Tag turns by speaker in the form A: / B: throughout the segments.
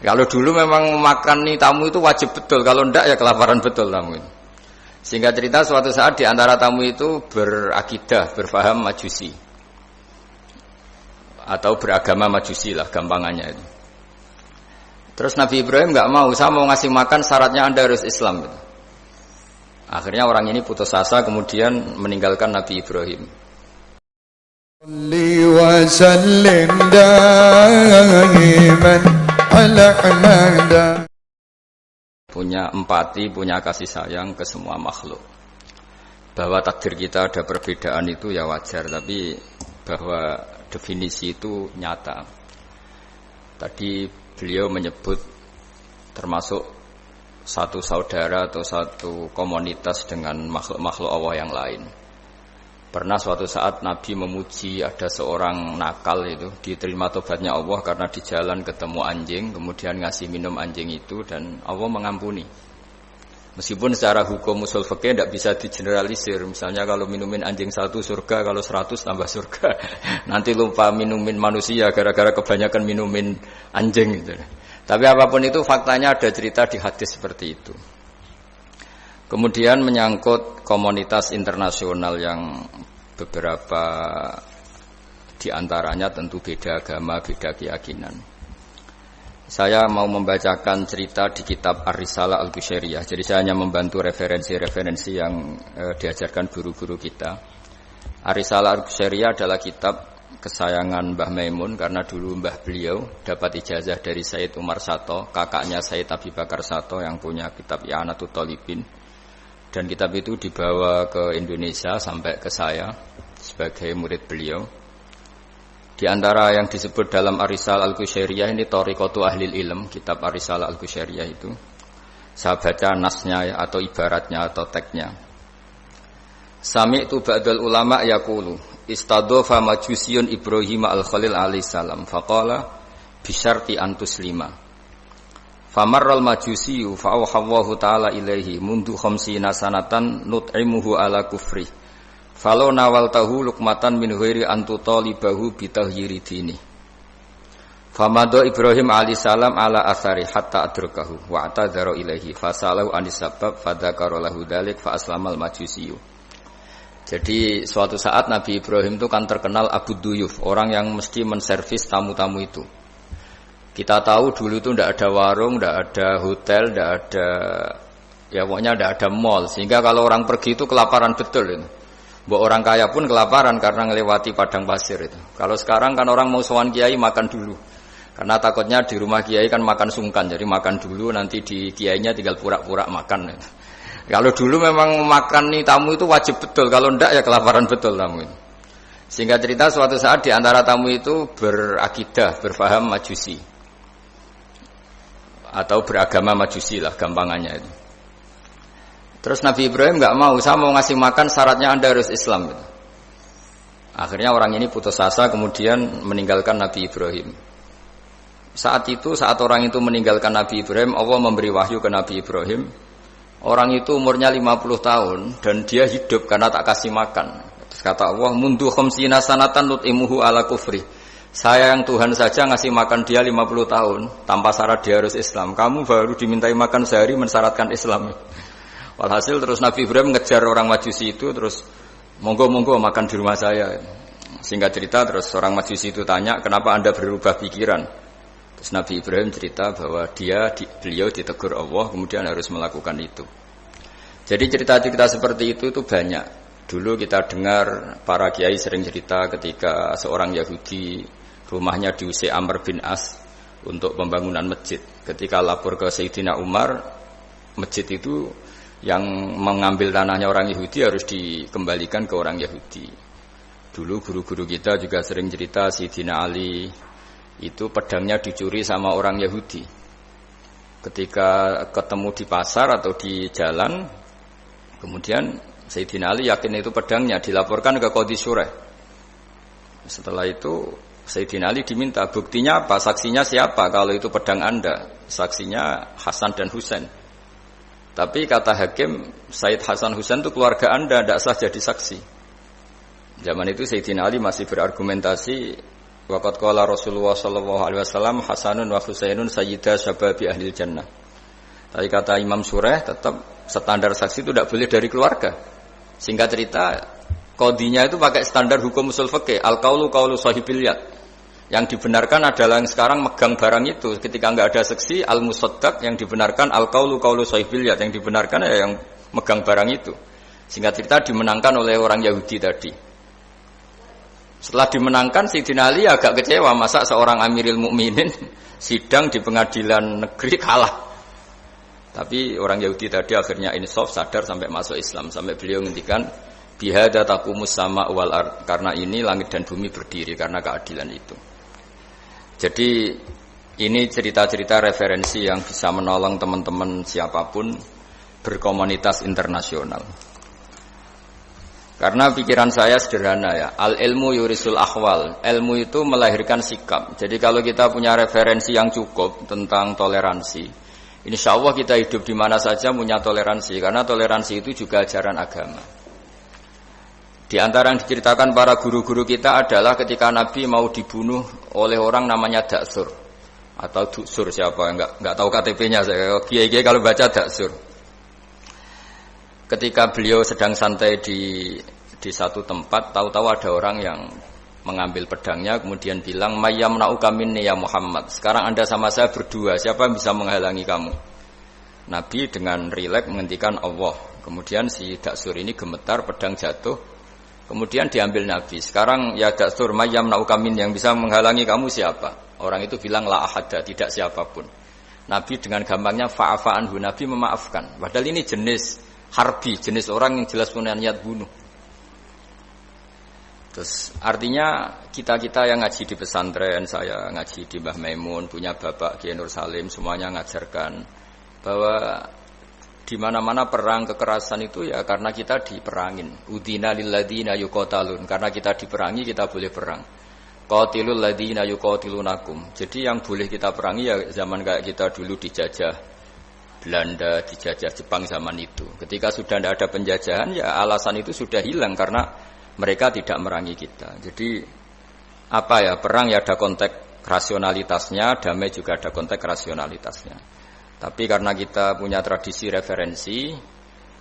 A: Kalau dulu memang makan nih tamu itu wajib betul, kalau ndak ya kelaparan betul tamu itu. Sehingga cerita suatu saat di antara tamu itu berakidah, berfaham Majusi atau beragama Majusi lah gampangannya itu. Terus Nabi Ibrahim nggak mau, saya mau ngasih makan syaratnya Anda harus Islam gitu. Akhirnya orang ini putus asa kemudian meninggalkan Nabi Ibrahim. Punya empati, punya kasih sayang ke semua makhluk. Bahwa takdir kita ada perbedaan itu ya wajar, tapi bahwa definisi itu nyata. Tadi beliau menyebut termasuk satu saudara atau satu komunitas dengan makhluk-makhluk Allah yang lain. Pernah suatu saat Nabi memuji ada seorang nakal itu, diterima tobatnya Allah karena di jalan ketemu anjing, kemudian ngasih minum anjing itu dan Allah mengampuni. Meskipun secara hukum usul fikih tidak bisa digeneralisir. Misalnya kalau minumin anjing 1 surga, kalau 100 tambah surga. Nanti lupa minumin manusia gara-gara kebanyakan minumin anjing gitu. Tapi apapun itu faktanya ada cerita di hadis seperti itu. Kemudian menyangkut komunitas internasional yang beberapa diantaranya tentu beda agama, beda keyakinan. Saya mau membacakan cerita di kitab Ar-Risalah Al-Qushairiyah. Jadi saya hanya membantu referensi-referensi yang diajarkan guru-guru kita. Ar-Risalah Al-Qushairiyah adalah kitab kesayangan Mbah Maimun karena dulu mbah beliau dapat ijazah dari Said Umar Sato, kakaknya Said Abi Bakar Sato yang punya kitab I'anatul Thalibin. Dan kitab itu dibawa ke Indonesia sampai ke saya sebagai murid beliau. Di antara yang disebut dalam Ar-Risalah Al-Qushairiyah ini Thariqatu Ahlil Ilm, kitab Ar-Risalah Al-Qushairiyah itu. Saya baca nasnya atau ibaratnya atau teksnya. Sami'tu ba'dal ulama yaqulu istadhafa majusiyun Ibrahim al-Khalil alaihi salam faqala bisyarti antuslima. Famarral majusiyu fa'awhallahu ta'ala ilaihi mundu khamsina sanatan nut'imuhu ala kufri. Falau nawaltahu luqmatan min ghairi antu talibahu bitahyiri dini. Famado Ibrahim alaihi salam ala athari hatta adrakahu wa atadhara ilaihi fasalahu anis sabab fadzakara lahu dzalik fa aslamal majusiyu. Jadi suatu saat Nabi Ibrahim itu kan terkenal Abu Duyuf, orang yang mesti menservis tamu-tamu itu. Kita tahu dulu itu tidak ada warung, tidak ada hotel, tidak ada, ya pokoknya tidak ada mall. Sehingga kalau orang pergi itu kelaparan betul itu. Mbok orang kaya pun kelaparan karena melewati padang pasir itu. Kalau sekarang kan orang mau sowan kiai makan dulu. Karena takutnya di rumah kiai kan makan sungkan, jadi makan dulu nanti di kiainya tinggal pura-pura makan itu. Kalau dulu memang makan nih tamu itu wajib betul, kalau ndak ya kelaparan betul tamu itu. Sehingga cerita suatu saat di antara tamu itu berakidah, berfaham Majusi atau beragama Majusi lah gampangannya itu. Terus Nabi Ibrahim nggak mau, saya mau ngasih makan syaratnya Anda harus Islam gitu. Akhirnya orang ini putus asa kemudian meninggalkan Nabi Ibrahim. Saat orang itu meninggalkan Nabi Ibrahim, Allah memberi wahyu ke Nabi Ibrahim. Orang itu umurnya 50 tahun dan dia hidup karena tak kasih makan. Terus kata Allah, mundu khamsina sanatan nut'imuhu ala kufri. Saya yang Tuhan saja ngasih makan dia 50 tahun tanpa syarat dia harus Islam. Kamu baru dimintai makan sehari mensyaratkan Islam. Walhasil terus Nabi Ibrahim ngejar orang Majusi itu, terus monggo-monggo makan di rumah saya. Singkat cerita terus orang Majusi itu tanya, kenapa Anda berubah pikiran? Terus Nabi Ibrahim cerita bahwa beliau ditegur Allah kemudian harus melakukan itu. Jadi cerita-cerita seperti itu banyak. Dulu kita dengar para kiai sering cerita ketika seorang Yahudi rumahnya diusir Amr bin As untuk pembangunan masjid. Ketika lapor ke Sayyidina Umar, masjid itu yang mengambil tanahnya orang Yahudi harus dikembalikan ke orang Yahudi. Dulu guru-guru kita juga sering cerita Sayyidina Ali itu pedangnya dicuri sama orang Yahudi. Ketika ketemu di pasar atau di jalan, kemudian Sayyidina Ali yakin itu pedangnya, dilaporkan ke Qadhi Syurah. Setelah itu Sayyidina Ali diminta, buktinya apa? Saksinya siapa? Kalau itu pedang Anda, saksinya Hasan dan Husain. Tapi kata hakim, Said Hasan Husain itu keluarga Anda, tidak sah jadi saksi. Zaman itu Sayyidina Ali masih berargumentasi Waqad qala Rasulullah sallallahu alaihi wasallam Hasanun wa Husainun sayyida syababi ahli jannah. Tadi kata Imam Sureh tetap standar saksi itu tidak boleh dari keluarga. Singkat cerita, qadhinya itu pakai standar hukum usul fikih, al-qaulu qaulu sahibil yad. Yang dibenarkan adalah yang sekarang megang barang itu. Ketika enggak ada saksi, al-musaddaq yang dibenarkan al-qaulu qaulu sahibil yad, yang dibenarkan ya yang megang barang itu. Singkat cerita dimenangkan oleh orang Yahudi tadi. Setelah dimenangkan Sayyidina Ali agak kecewa, masa seorang Amirul Mukminin sidang di pengadilan negeri kalah. Tapi orang Yahudi tadi akhirnya insaf, sadar sampai masuk Islam, sampai beliau ngendikan bihadza taqumus sama wal ard, karena ini langit dan bumi berdiri karena keadilan itu. Jadi ini cerita-cerita referensi yang bisa menolong teman-teman siapapun berkomunitas internasional. Karena pikiran saya sederhana ya, al ilmu yurisul ahwal, ilmu itu melahirkan sikap. Jadi kalau kita punya referensi yang cukup tentang toleransi, insya Allah kita hidup di mana saja punya toleransi, karena toleransi itu juga ajaran agama. Di antara yang diceritakan para guru-guru kita adalah ketika Nabi mau dibunuh oleh orang namanya Daksur atau Duksur, siapa enggak tahu KTP-nya saya. Kiai-kiai kalau baca Daksur. Ketika beliau sedang santai di satu tempat, tahu-tahu ada orang yang mengambil pedangnya kemudian bilang mayyamna'uka minni ya Muhammad, sekarang Anda sama saya berdua, siapa yang bisa menghalangi kamu? Nabi dengan rileks menghentikan Allah. Kemudian si Daksur ini gemetar, pedang jatuh, kemudian diambil Nabi. Sekarang ya Daksur, mayyamna'uka minni, yang bisa menghalangi kamu siapa? Orang itu bilang la ahada, tidak siapapun. Nabi dengan gampangnya fa'afa anhu, Nabi memaafkan. Padahal ini jenis harbi, jenis orang yang jelas punya niat bunuh. Terus artinya kita-kita yang ngaji di pesantren, saya ngaji di Mbah Maimun, punya Bapak Kiai Nur Salim, semuanya ngajarkan bahwa di mana-mana perang kekerasan itu ya karena kita diperangin. Udina lil ladzina yuqatalun, karena kita diperangi kita boleh perang. Qatilul ladzina yuqatilunakum. Jadi yang boleh kita perangi ya zaman kayak kita dulu dijajah Belanda, dijajah Jepang zaman itu. Ketika sudah tidak ada penjajahan ya alasan itu sudah hilang karena mereka tidak merangi kita. Jadi apa ya, perang ya ada konteks rasionalitasnya, damai juga ada konteks rasionalitasnya. Tapi karena kita punya tradisi referensi,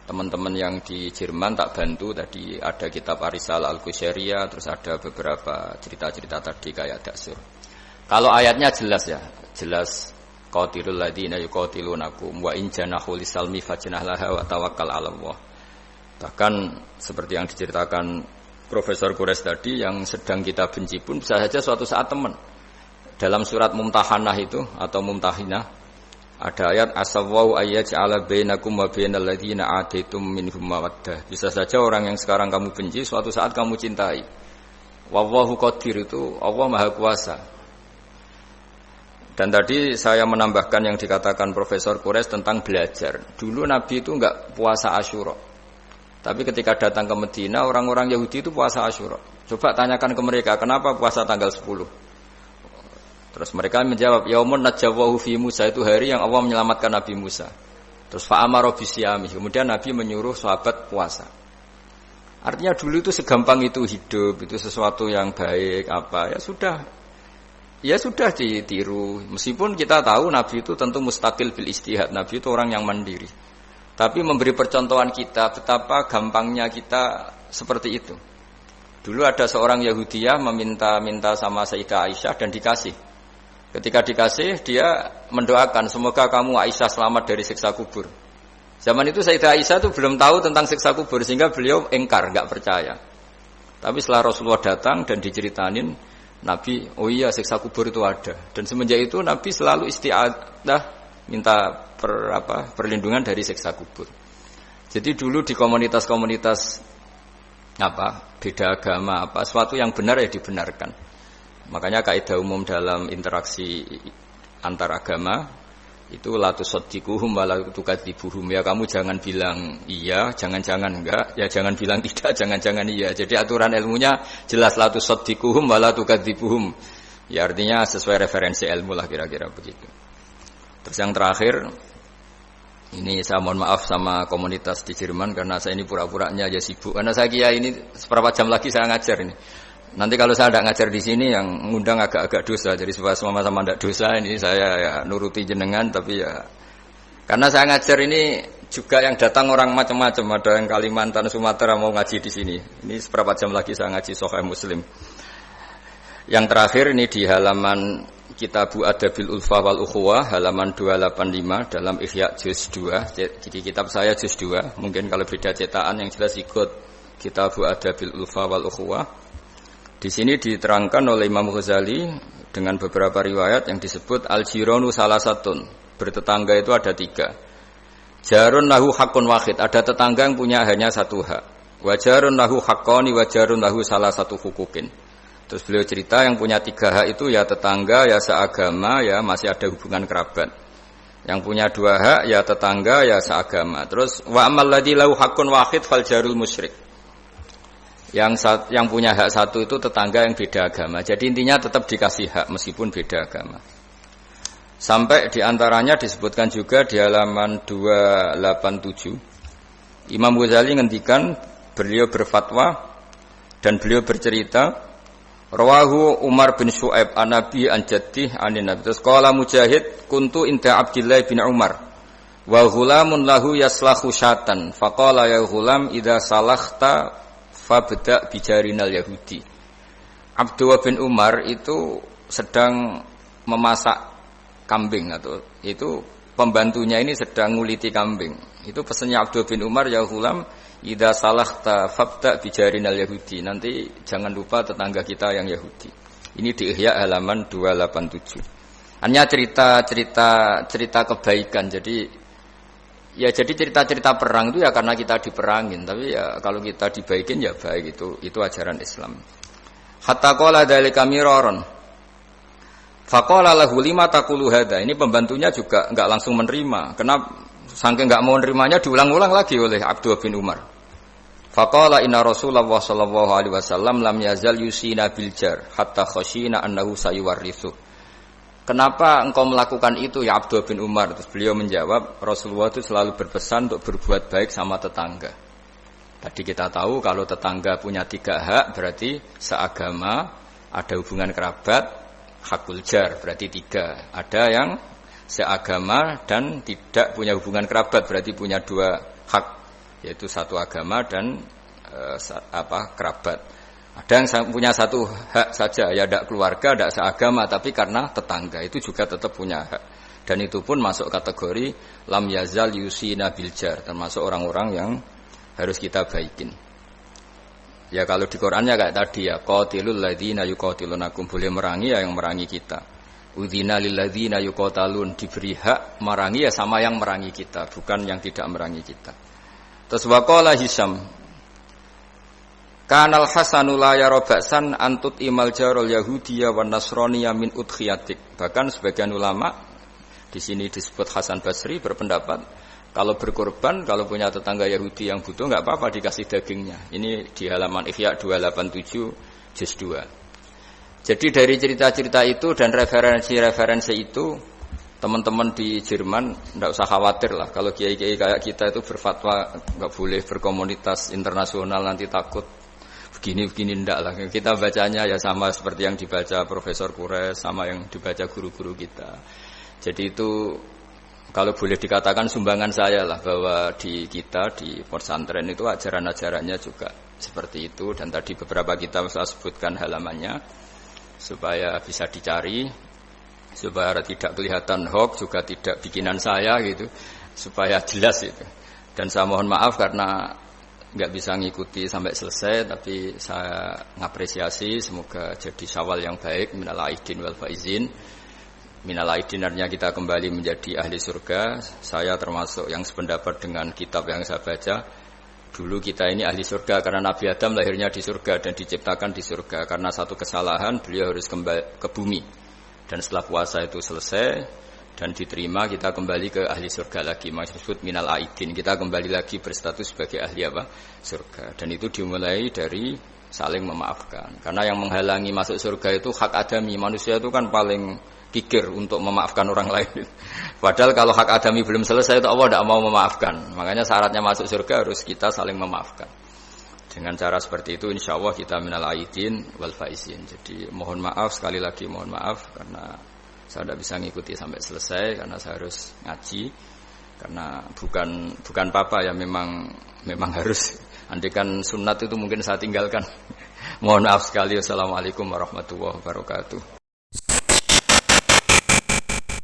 A: teman-teman yang di Jerman tak bantu, tadi ada kitab Arisalah Al-Qusyairiyah, terus ada beberapa cerita-cerita tadi kayak Daksur. Kalau ayatnya jelas ya, jelas qatilul ladzina yuqatilunakum wa in janahu lisalmi fajnah laha wa tawakkal 'ala Allah. Bahkan seperti yang diceritakan Profesor Quraisy tadi, yang sedang kita benci pun bisa saja suatu saat teman. Dalam surat Mumtahanah itu atau Mumtahinah ada ayat asawwau ayyaj'ala bainakum wa bainal ladzina ataitum minhum mawaddah. Bisa saja orang yang sekarang kamu benci suatu saat kamu cintai. Wallahu qadir, itu Allah Maha Kuasa. Dan tadi saya menambahkan yang dikatakan Profesor Quraisy tentang belajar. Dulu Nabi itu enggak puasa Asyura. Tapi ketika datang ke Medina, orang-orang Yahudi itu puasa Asyura. Coba tanyakan ke mereka, kenapa puasa tanggal 10? Terus mereka menjawab, yaumun najjawahu fi Musa, itu hari yang Allah menyelamatkan Nabi Musa. Terus fa'amara bisyami, kemudian Nabi menyuruh sahabat puasa. Artinya dulu itu segampang itu hidup, itu sesuatu yang baik, apa, ya sudah ditiru. Meskipun kita tahu Nabi itu tentu mustaqil bil istihad, Nabi itu orang yang mandiri. Tapi memberi percontohan kita betapa gampangnya kita seperti itu. Dulu ada seorang Yahudiyah meminta sama Sayyidah Aisyah dan dikasih. Ketika dikasih, dia mendoakan semoga kamu Aisyah selamat dari siksa kubur. Zaman itu Sayyidah Aisyah itu belum tahu tentang siksa kubur, sehingga beliau engkar, enggak percaya. Tapi setelah Rasulullah datang dan diceritanin, Nabi, oh iya siksa kubur itu ada. Dan semenjak itu Nabi selalu isti'adah, minta perlindungan dari siksa kubur. Jadi dulu di komunitas-komunitas beda agama sesuatu yang benar ya dibenarkan. Makanya kaidah umum dalam interaksi antar agama itu la tusaddiquhum wa la tukadzibuhum. Ya kamu jangan bilang iya, jangan-jangan enggak, ya jangan bilang tidak, jangan-jangan iya. Jadi aturan ilmunya jelas la tusaddiquhum wa la tukadzibuhum. Ya artinya sesuai referensi ilmu lah kira-kira begitu. Terus yang terakhir, ini saya mohon maaf sama komunitas di Jerman karena saya ini pura-puranya aja sibuk. Karena saya kira ini seberapa jam lagi saya ngajar ini. Nanti kalau saya tidak ngajar di sini yang ngundang agak-agak dosa, jadi supaya sama-sama tidak dosa ini saya ya nuruti jenengan, tapi ya karena saya ngajar ini juga yang datang orang macam-macam, ada yang Kalimantan, Sumatera mau ngaji di sini. Ini seberapa jam lagi saya ngaji Sahih Muslim. Yang terakhir ini di halaman Kitabu Adabil Ulfa wal Ukhuwah halaman 285 dalam Ihya juz 2. Jadi kitab saya juz 2, mungkin kalau beda cetakan yang jelas ikut Kitabu Adabil Ulfa wal Ukhuwah. Di sini diterangkan oleh Imam Ghazali dengan beberapa riwayat yang disebut al-jiranu salasatun. Bertetangga itu ada 3. Jarun lahu hakun wahid, ada tetangga yang punya hanya 1 hak. Wa jarun lahu haqqani wa jarun lahu salah satu hukukin. Terus beliau cerita yang punya 3 hak itu ya tetangga, ya seagama, ya masih ada hubungan kerabat. Yang punya 2 hak ya tetangga, ya seagama. Terus wa amal ladzi lahu hakun wahid fal jarul musyrik. Yang punya hak 1 itu tetangga yang beda agama. Jadi intinya tetap dikasih hak meskipun beda agama. Sampai diantaranya disebutkan juga di halaman 287. Imam Ghazali ngendikan beliau berfatwa dan beliau bercerita rawahu Umar bin Syu'aib an Nabi an Jaddih anin Nabi. Terus qala Mujahid kuntu inda Abdullah bin Umar wa ghulamun lahu yaslahu syatan faqala ya ghulam idza salakhta fabda bijarinal Yahudi. Abdullah bin Umar itu sedang memasak kambing, atau itu pembantunya ini sedang nguliti kambing. Itu pesannya Abdullah bin Umar, ya ghulam idza salakhta fabda bijarinal Yahudi. Nanti jangan lupa tetangga kita yang Yahudi. Ini di Ihya halaman 287. Hanya cerita kebaikan. Jadi cerita-cerita perang itu ya karena kita diperangin, tapi ya kalau kita dibaikin ya baik, itu ajaran Islam. Hatta qala dzalika miraron. Faqala lahu lima taqulu hadza. Ini pembantunya juga enggak langsung menerima. Kenapa saking enggak mau nerimanya diulang-ulang lagi oleh Abdullah bin Umar. Faqala inna Rasulullah sallallahu alaihi wasallam lam yazal yusina bil jar hatta khashina annahu sayuwarithu. Kenapa engkau melakukan itu ya Abdullah bin Umar? Terus beliau menjawab, Rasulullah itu selalu berpesan untuk berbuat baik sama tetangga. Tadi kita tahu kalau tetangga punya 3 hak, berarti seagama, ada hubungan kerabat, hakul jar, berarti 3. Ada yang seagama dan tidak punya hubungan kerabat, berarti punya 2 hak, yaitu 1 agama dan kerabat. Ada yang punya 1 hak saja, ya tidak keluarga, tidak seagama, tapi karena tetangga itu juga tetap punya hak. Dan itu pun masuk kategori lam yazal yusina bil jar, termasuk orang-orang yang harus kita baikin. Ya kalau di Qur'annya kayak tadi ya, qatilul ladzina yuqatilunakum, boleh merangi ya yang merangi kita. Udzina lil ladzina yuqatalun, diberi hak merangi ya sama yang merangi kita, bukan yang tidak merangi kita. Terus waqala Hisam Kanal Hasanu la yara ba'san antut imal jarul Yahudiyya wan Nasraniyya min udkhiyatik. Bahkan sebagian ulama di sini disebut Hasan Basri berpendapat kalau berkorban, kalau punya tetangga Yahudi yang butuh enggak apa-apa dikasih dagingnya. Ini di halaman Ihya 287 juz 2. Jadi dari cerita-cerita itu dan referensi-referensi itu teman-teman di Jerman enggak usah khawatir lah kalau kiai-kiai kayak kita itu berfatwa enggak boleh berkomunitas internasional nanti takut begini ndak lah. Kita bacanya ya sama seperti yang dibaca Profesor Kures, sama yang dibaca guru-guru kita. Jadi itu kalau boleh dikatakan sumbangan saya lah, bahwa di kita di pesantren itu ajaran-ajarannya juga seperti itu. Dan tadi beberapa kita saya sebutkan halamannya supaya bisa dicari, supaya tidak kelihatan hoax, juga tidak bikinan saya gitu, supaya jelas itu. Dan saya mohon maaf karena enggak bisa ngikuti sampai selesai, tapi saya ngapresiasi, semoga jadi syawal yang baik. Minal aidin wal faizin. Minal aidin artinya kita kembali menjadi ahli surga. Saya termasuk yang sependapat dengan kitab yang saya baca. Dulu kita ini ahli surga karena Nabi Adam lahirnya di surga dan diciptakan di surga. Karena satu kesalahan beliau harus kembali ke bumi. Dan setelah puasa itu selesai dan diterima, kita kembali ke ahli surga lagi, maksud minal aidin, kita kembali lagi berstatus sebagai ahli surga. Dan itu dimulai dari saling memaafkan, karena yang menghalangi masuk surga itu hak adami. Manusia itu kan paling kikir untuk memaafkan orang lain, padahal kalau hak adami belum selesai itu Allah tidak mau memaafkan. Makanya syaratnya masuk surga harus kita saling memaafkan. Dengan cara seperti itu insya Allah kita minal aidin wal faizin. Jadi mohon maaf, sekali lagi mohon maaf karena saya tidak bisa ngikuti sampai selesai karena saya harus ngaji. Karena bukan papa ya, memang harus. Andaikan sunat itu mungkin saya tinggalkan. Mohon maaf sekali. Wassalamualaikum warahmatullahi wabarakatuh.